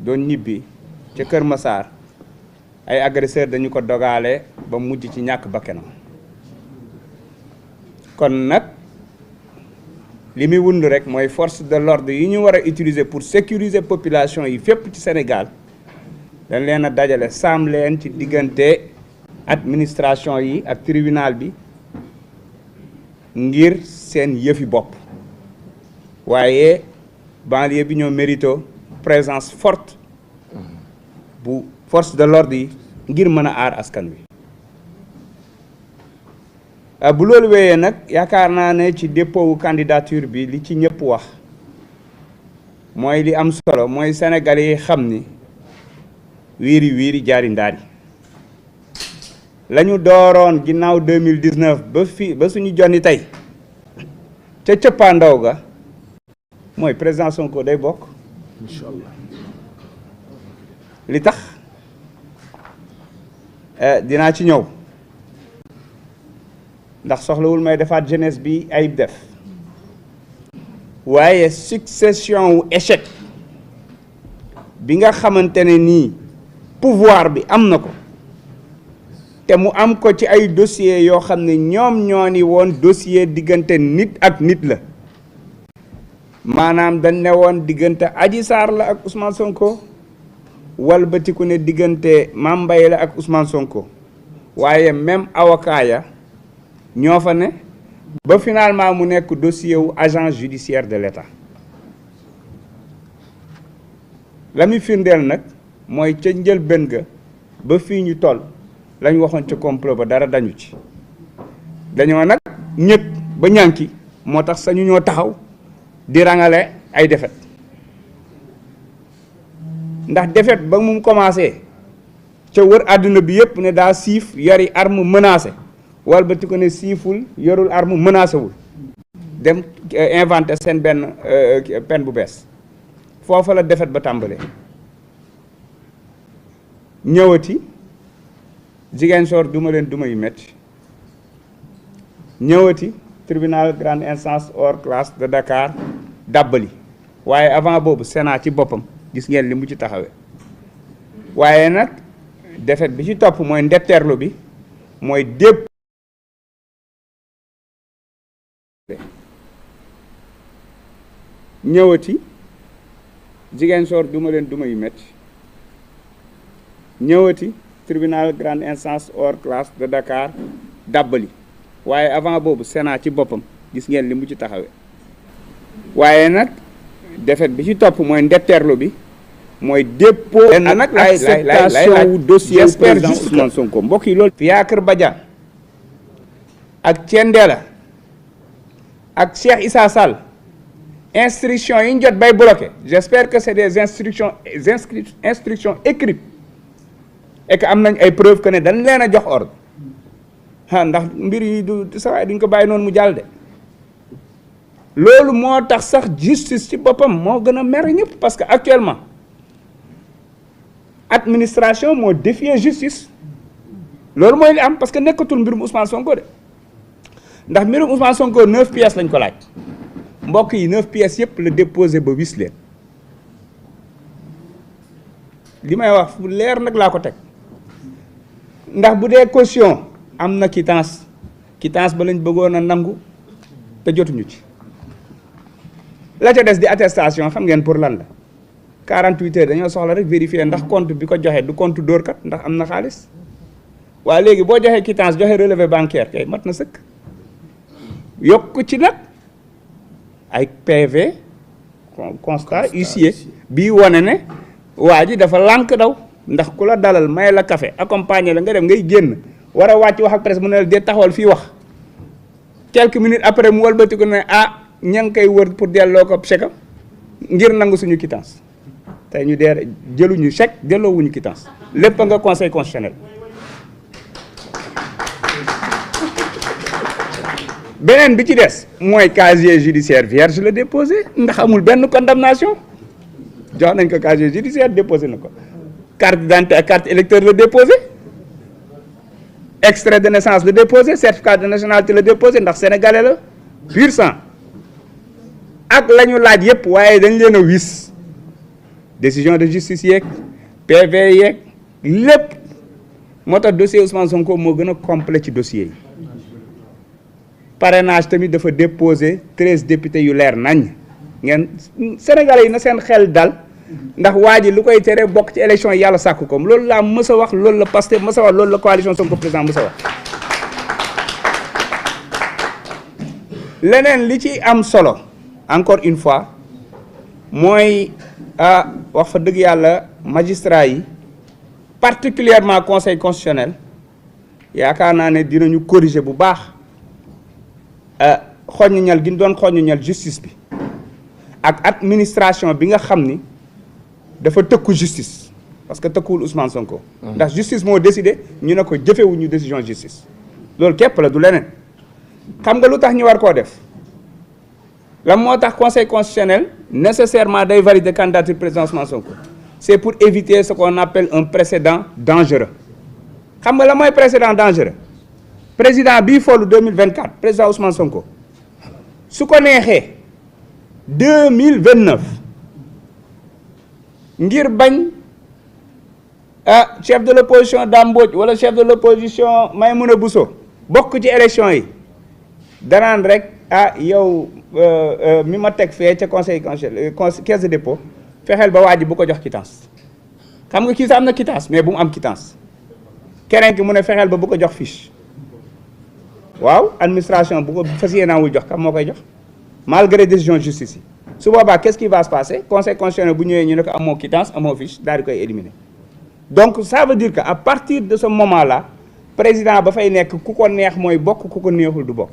doon ñibbi ca Kër Massar ay agresseur dañu ko dogaale ba mujj ci ñàkk bakkanam kon nag li muy wund rek mooy force de l'ordre yi ñu war a utiliser pour sécuriser population yi fépp ci Sénégal dañ leen a dajale saam leen ci diggante administration yi ak tribunal bi ngir seen yëfi bopp waaye banlieue bi ñoo mérito présence forte bu force de l'ordre yi ngir mën a aar askan wi bu loolu wéyee nag yaakaar naa ne ci dépôt wu candidature bi li ci ñëpp wax mooy li am solo mooy Sénégalais yi xam ni wiiri wiiri jaari ndaari la ñu dooroon ginnaaw 2019 ba suñu jonni tey ca cëppaandaw ga mooy président Sonko day bokk inchallah li tax dinaa ci ñëw ndax soxlawul may defaat jeunesse bi ayib def waaye succession wu échec bi nga xamante ne nii pouvoir bi am na ko te mu am ko ci ay dossiers yoo xam ne ñoom ñoo ni woon dossier diggante nit ak nit la maanaam dañ ne woon diggante Adji Sarr la ak Ousmane Sonko walbatiku ne diggante Mame Mbaye la ak Ousmane Sonko waaye même avocat ya ñoo fa ne ba finalement mu nekk dossier wu agent judiciaire de l'État la muy firndeel nag mooy ca njëlbéen ga ba fii ñu toll lañ waxoon ca complot ba dara dañu ci dañoo nag ñëpp ba ñànki moo tax sañu ñoo taxaw di rangale ay défaite ndax défaite ba mu commencé ca wër àdduna bi yëpp ne daa siif yori arme menacé wal ba ti ko ne siiful yorul arme menacé wul dem inventé seen benn peine bu bees foofa la défaite ba tàmbalee ñëwati Ziguinchor duma leen duma yu metti ñëwati tribunal grande instance hors classe de Dakar dàbbali waaye avant boobu Sénat ci boppam gis ngeen li mu ci taxawee waaye nag défaite bi ci topp mooy ndetteerlu bi mooy dépp ñëwati Ziguinchor duma leen duma yu metti ñëwati tribunal grande instance hors classe de Dakar dàbbali waaye avant boobu Sénat ci boppam gis ngeen li mu ci taxawee waaye nag défaite bi ci topp mooy ndetteerlu bi mooy dépôt nag acceptation wu dossier président Ousmane Sonko mbokk yi loolu Fiacre Badiane ak Thiendella ak Cheikh Issa Sall instructions yi ñu jot bay bloqué j'espère que c'est des instructions écrites et que am nañ ay preuves que ne dañ leen a jox ordre ndax mbir yi du sa waay duñ ko bàyyi noonu mu jàll de loolu moo tax sax justice ci boppam moo gën a mer ñëpp parce que actuellement administration moo défier justice loolu mooy li am parce que nekkatul mbirum Ousmane Sonko de ndax mbirum Ousmane Sonko 9 pièces lañ ko laaj mbokk yi 9 pièces yëpp la déposé ba wis leen li may wax fu leer nag laa ko teg ndax bu dee caution am na quittance ba lañ bëggoon a nangu te jotuñu ci la ca des di attestation xam ngeen pour lan la 48 heures dañoo soxla rek vérifier ndax compte bi ko joxe du compte dóorkat ndax am na xaalis waaye léegi boo joxee quittance joxe relevé bancaire kay mat na sëkk yokk ci nag ay PV constat huissier bii wane ne waa ji dafa lànk daw ndax ku la dalal may la café accompagner la nga dem ngay génn war a wàcc wax ak presse mu ne la dee taxawal fii wax quelques minutes après mu walbatiku ne ña ngi koy wër pour delloo ko chèque ngir nangu suñu quittance tey ñu dee jëluñu chèque delloowuñu quittance lépp nga conseil constitutionnel beneen bi ci des mooy casier judiciaire vierge la déposé ndax amul benn condamnation jox nañ ko casier judiciaire déposé na ko carte d'identité ak carte électeur la déposé extrait de naissance la déposé certificat de nationalité la déposé ndax sénégalais la pur sang ak la ñu laaj yëpp waaye dañ leen a wis décision de justice yeeg PV yeeg lépp moo tax dossier Ousmane Sonko moo gën a complet ci dossier yi parrainage tamit dafa déposé 13 députés yu leer nañ ngeen Sénégalais yi na seen xel dal ndax waa ji lu koy tere bokk ci élection yi yàlla sàkk ko loolu laa mës a wax loolu la Pastef mës a wax loolu la coalition Sonko président mës a wax. leneen li ci am solo encore une fois mooy wax fa dëgg yàlla magistrat yi particulièrement conseil constitutionnel yaakaar naa ne dinañu corriger bu baax xoññal gi ñu doon xoññal justice bi ak administration bi nga xam ni dafa tëkku justice parce que tëkkuwul Ousmane Sonko. ndax justice moo décidé ñu ne ko jëfewuñu décision justice loolu képp la du leneen. xam nga lu tax ñu war koo def lan moo tax conseil constitutionnel nécessairement day valider candidature président Ousmane Sonko c'est pour éviter ce qu'on appelle un précédent dangereux xam nga la mooy précédent dangereux président bii foolu 2024 président Ousmane Sonko su ko neexee 2029 ngir bañ chef de l'opposition Dame Mbodj wala chef de l'opposition Maïmouna Bousso bokk ci élection yi danaan rek yow mi ma teg fee ca conseil caisse de dépôt fexeel ba waa ji bu ko jox quittance xam nga kii sax am na quittance mais bu mu am quittance keneen ki mu ne fexeel ba bu ko jox fiche waaw administration bu ko fas yéenaawul jox kam moo koy jox malgré décision justice yi su boobaa qu'est-ce qui va se passer conseil constitutionnel bu ñëwee ñu ne ko amoo quittance amoo fiche daal di koy éliminer donc ça veut dire que à partir de ce moment là président ba fay nekk ku ko neex mooy bokk ku ko neexul du bokk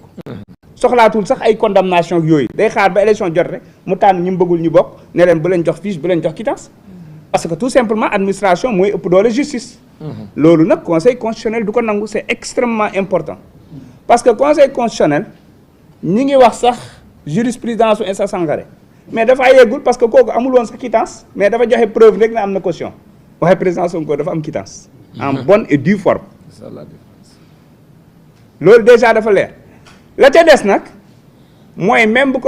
soxlaatul sax ay condamnation yooyu day xaar ba élection jot rek mu tànn ñu bëggul ñu bokk ne leen bu leen jox fiche bu leen jox quittance parce que tout simplement administration mooy ëpp doole justice loolu nag conseil constitutionnel du ko nangu c'est extrêmement important parce que conseil constitutionnel ñi ngi wax sax jurisprudence u Insa Sangaré mais dafa yeggul parce que kooku amul woon sax quittance mais dafa joxe preuve rek ne am na caution waaye président Sonko dafa am quittance en bonne et due forme loolu déjà dafa leer la ca des nag mooy même bu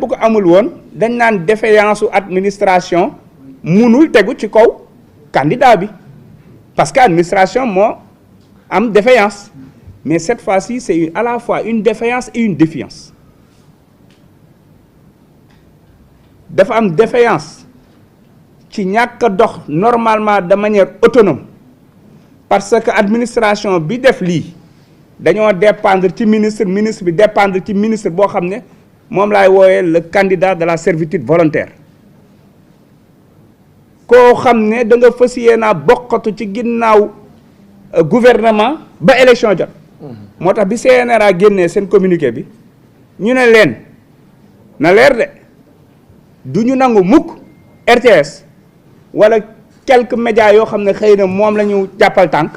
ko amul woon dañ naan défaillance su administration munul tegu ci kaw candidat bi parce que administration moo am défaillance mais cette fois-ci c'est à la fois une défaillance et une défiance dafa am défaillance ci ñàkk a dox normalement de manière autonome parce que administration bi def lii dañoo dépendre ci ministre bi dépendre ci ministre boo xam ne moom laay wooyee le candidat de la servitude volontaire koo xam ne da nga fas yéenaa bokkatu ci ginnaaw gouvernement ba élection jot moo tax bi CNRA génnee seen communiqué bi ñu ne leen na leer de du ñu nangu mukk RTS wala quelques médias yoo xam ne xëy na moom la ñu jàppal tànk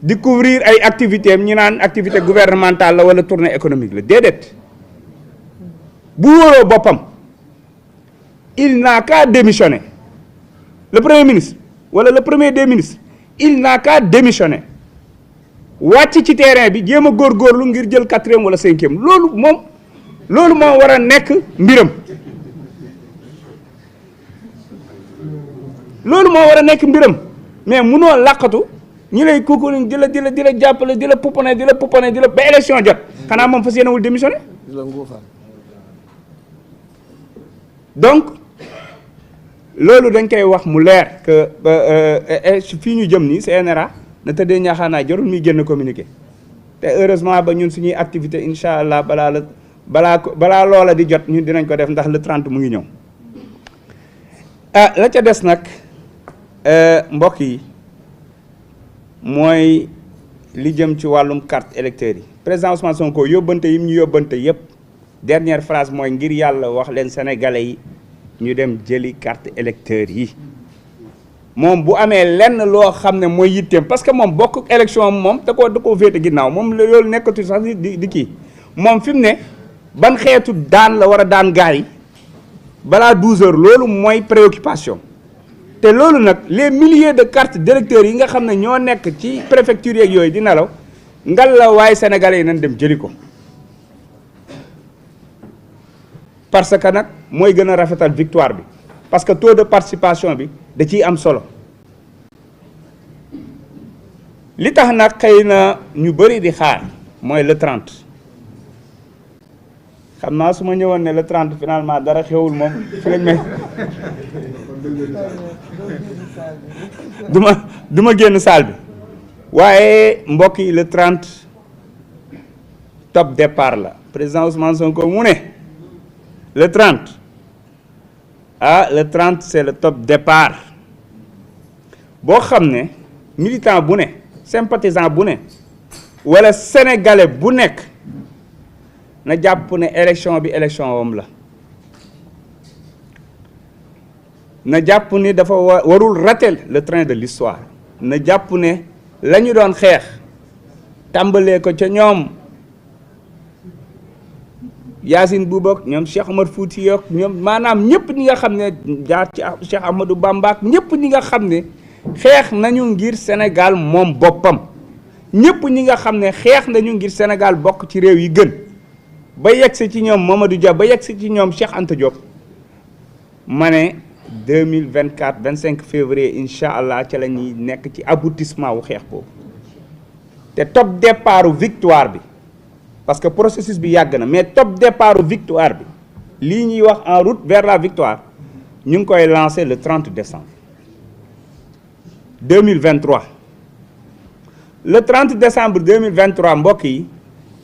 di couvrir ay activités am ñu naan activité gouvernementale la wala tournée économique la déedéet bu wóoroo boppam il n'a qu'à démissionner le premier ministre wala le premier des ministres il n'a qu'à démissionner wàcc ci terrain bi jéem a góorgóorlu ngir jël 4e wala 5e loolu moo war a nekk mbiram loolu moo war a nekk mbiram mais munoo làqatu ñi lay kooku di la jàppale di la pouponné ba élection jot xanaa moom fas yéenewul démissionné donc loolu dañ koy wax mu leer que fii ñu jëm nii CNRA na tëddee ñaaxaanaay jarul muy génn communiqué te heureusement ba ñun suñuy activité incha allah balaa loola di jot ñun dinañ ko def ndax le 30 mu ngi ñëw la ca des nag mbokk yi mooy li jëm ci wàllum carte électeur yi président Ousmane Sonko yóbbante yi ñu yóbbante yépp dernière phrase mooy ngir yàlla wax leen sénégalais yi ñu dem jëli carte électeur yi moom bu amee lenn loo xam ne mooy yitteem parce que moom bokk élection moom da koo féete ginnaaw moom loolu nekkatu sax di kii moom fi mu ne ban xeetu daan la war a daan gaay yi balaa 12 heures loolu mooy préoccupation te loolu nag les milliers de cartes d'électeurs yi nga xam ne ñoo nekk ci préfecture yeeg yooyu di nelaw ngal la waaye sénégalais yi nañ dem jëli ko parce que nag mooy gën a rafetal victoire bi parce que taux de participation bi da ciy am solo li tax nag xëy na ñu bëri di xaar mooy le 30 xam naa su ma ñëwoon ne le 30 finalement dara xewul moom fi lañ may du ma génn salle bi waaye mbokk yi le 30 top départ la président Ousmane Sonko mu ne le 30 le 30 c'est le top départ boo xam ne militant bu ne sympathisant bu ne wala sénégalais bu nekk na jàpp ne élection bi élection wam la na jàpp ni dafa warul rater le train de l'histoire na jàpp ne la ñu doon xeex tàmbalee ko ca ñoom Yacine Bouba ñoom Cheikh Omar Fouti yok ñoom maanaam ñëpp ñi nga xam ne jaar ci Cheikh Ahmadou Bamba ñëpp ñi nga xam ne xeex nañu ngir Sénégal moom boppam ñëpp ñi nga xam ne xeex nañu ngir Sénégal bokk ci réew yi gën ba yegsi ci ñoom Mamadou Dia ba yegsi ci ñoom Cheikh Anta Diop ma ne 2024 25 février incha allah ca la ñuy nekk ci aboutissement wu xeex boobu te top départ victoire bi parce que processus bi yàgg na mais top départ victoire bi lii ñuy wax en route vers la victoire ñu ngi koy lancer le 30 décembre 2023 le 30 décembre 2023 mbokk yi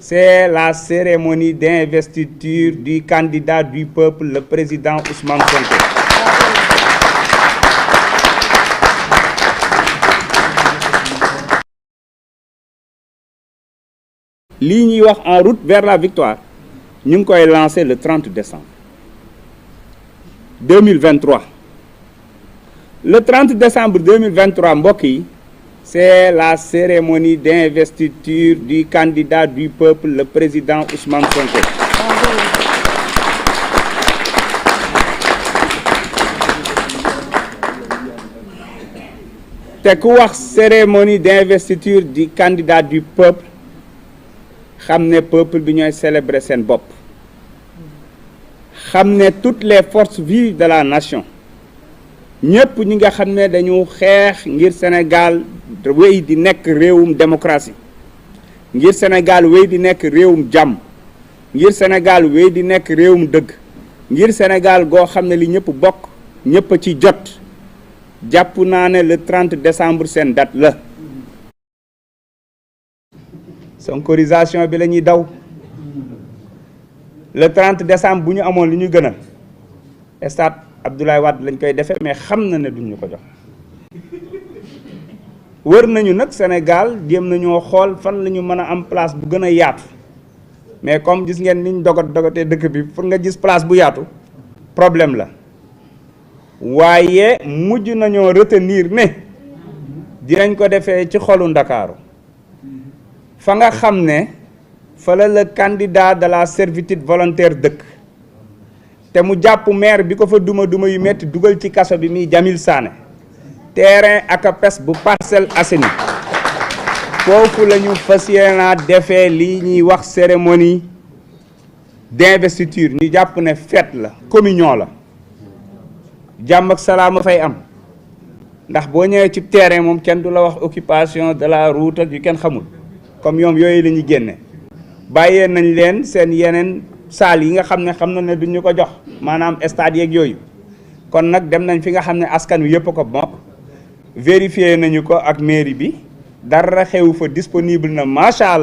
c'est la cérémonie d'investiture du candidat du peuple le président Ousmane Sonko. lii ñuy wax en route vers la victoire ñu ngi koy lancer le 30 décembre 2023 le 30 décembre 2023 mbokk yi c'est la cérémonie d'investiture du candidat du peuple le président Ousmane Sonko. te ku wax cérémonie d'investiture du candidat du peuple xam ne peuple bi ñooy célébrer seen bopp xam ne toutes les forces vives de la nation ñëpp ñi nga xam ne dañu xeex ngir Sénégal wéy di nekk réewum démocratie ngir Sénégal wéy di nekk réewum jàmm ngir Sénégal wéy di nekk réewum dëgg ngir Sénégal goo xam ne li ñëpp bokk ñëpp a ci jot jàpp naa ne le 30 décembre seen date la sonkorisation bi la ñuy daw le 30 décembre bu ñu amoon li ñu gënal stade Abdoulaye Wade lañ koy defee mais xam na ne duñ ñu ko jox wër nañu nag Sénégal jéem nañoo xool fan la ñu mën a am place bu gën a yaatu mais comme gis ngeen niñ dogatee dëkk bi pour nga gis place bu yaatu problème la waaye mujj nañoo retenir ne dinañ ko defee ci xolu Ndakaaru fa nga xam ne fa la le candidat de la servitude volontaire dëkk te mu jàpp maire bi ko fa duma yu metti dugal ci kaso bi muy Jamil Sané terrain ak pes bu Parcelles Assainies foofu la ñu fas yéene defee lii ñuy wax cérémonie d'investiture ñu jàpp ne fête la communion la jàmm ak salaam fay am ndax boo ñëwee ci terrain moom kenn du la wax occupation de la route ak yu kenn xamul comme ñoom yooyu la ñuy génne bàyyee nañ leen seen yeneen salle yi nga xam ne duñ ñu ko jox maanaam stade yeeg yooyu kon nag dem nañ fi nga xam ne askan wi yëpp ko bokk vérifier nañu ko ak mairie bi dara xewu fa disponible na macha allah.